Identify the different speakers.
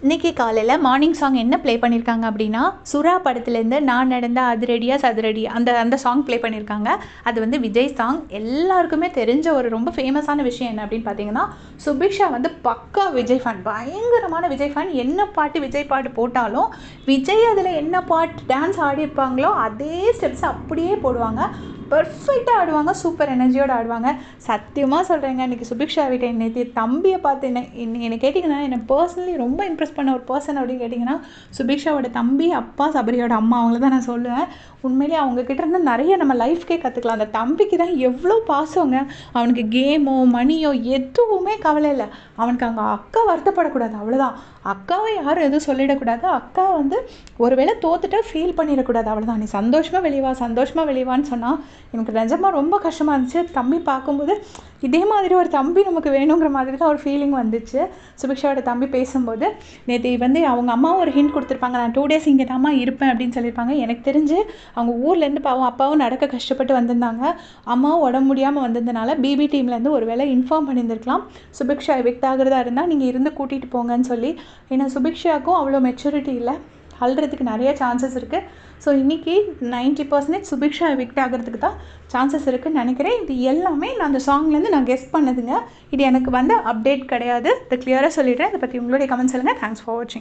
Speaker 1: இன்றைக்கி காலையில் morning song என்ன ப்ளே பண்ணியிருக்காங்க அப்படின்னா, சுறா படத்துலேருந்து நான் நடந்தா அதிரடியா சதுரடி அந்த சாங் ப்ளே பண்ணியிருக்காங்க. அது வந்து விஜய் சாங். எல்லாருக்குமே தெரிஞ்ச ஒரு ரொம்ப ஃபேமஸான விஷயம் என்ன அப்படின்னு பார்த்தீங்கன்னா, சுபிக்ஷா வந்து பக்கா விஜய் ஃபேன், பயங்கரமான விஜய் ஃபேன். என்ன பாட்டு விஜய் பாட்டு போட்டாலும் விஜய் அதில் என்ன பாட்டு டான்ஸ் ஆடியிருப்பாங்களோ அதே ஸ்டெப்ஸ் அப்படியே போடுவாங்க. பெர்ஃபெக்டாக ஆடுவாங்க, சூப்பர் எனர்ஜியோடு ஆடுவாங்க. சத்தியமாக சொல்கிறேங்க, இன்றைக்கி சுபிக்ஷா வீட்டை நேற்று தம்பியை பார்த்து என்னை கேட்டிங்கன்னா, என்னை பர்சனலி ரொம்ப இம்ப்ரெஸ் பண்ண ஒரு பர்சன் அப்படின்னு கேட்டிங்கன்னா, சுபிக்ஷாவோட தம்பி, அப்பா, சபரியோட அம்மா, அவங்கள தான் நான் சொல்லுவேன். உண்மையிலேயே அவங்கக்கிட்ட இருந்து நிறைய நம்ம லைஃப்கே கற்றுக்கலாம். அந்த தம்பிக்கு தான் எவ்வளோ பாசங்க. அவனுக்கு கேமோ மணியோ எதுவுமே கவலை இல்லை. அவனுக்கு அங்கே அக்கா வருத்தப்படக்கூடாது, அவ்வளோதான். அக்காவை யாரும் எதுவும் சொல்லிடக்கூடாது. அக்கா வந்து ஒருவேளை தோத்துட்டா ஃபீல் பண்ணிடக்கூடாது, அவ்வளோதான். நீ சந்தோஷமாக வெளிவான்னு சொன்னால் எனக்கு நிஜமாக ரொம்ப கஷ்டமாக இருந்துச்சு. தம்பி பார்க்கும்போது இதே மாதிரி ஒரு தம்பி நமக்கு வேணுங்கிற மாதிரி தான் ஒரு ஃபீலிங் வந்துச்சு. சுபிக்ஷாவோட தம்பி பேசும்போது நேற்று வந்து அவங்க அம்மாவும் ஒரு ஹிண்ட் கொடுத்துருப்பாங்க, நான் 2 days இங்கே தாம்மா இருப்பேன் அப்படின்னு சொல்லியிருப்பாங்க. எனக்கு தெரிஞ்சு அவங்க ஊர்லேருந்து பாவம் அப்பாவும் நடக்க கஷ்டப்பட்டு வந்திருந்தாங்க, அம்மாவும் உடம்பு முடியாமல் வந்திருந்தனால பிபி டீம்லேருந்து ஒரு வேளை இன்ஃபார்ம் பண்ணியிருந்திருக்கலாம், சுபிக்ஷா எவிக்ட் ஆகிறதா இருந்தால் நீங்கள் இருந்து கூட்டிகிட்டு போங்கன்னு சொல்லி. ஏன்னா சுபிக்ஷாவுக்கும் அவ்வளோ மெச்சூரிட்டி இல்லை, அழுறதுக்கு நிறைய சான்சஸ் இருக்குது. ஸோ இன்றைக்கி 90% சுபிக்ஷா எவிக்ட் ஆகிறதுக்கு தான் சான்சஸ் இருக்குதுன்னு நினைக்கிறேன். இது எல்லாமே நான் அந்த சாங்லேருந்து நான் கெஸ் பண்ணதுங்க. இது எனக்கு வந்து அப்டேட் கிடையாது, இதை கிளியராக சொல்லிடுறேன். இதை பற்றி உங்களுடைய கமெண்ட் சொல்லுங்கள். தேங்க்ஸ் ஃபார் வாட்சிங்.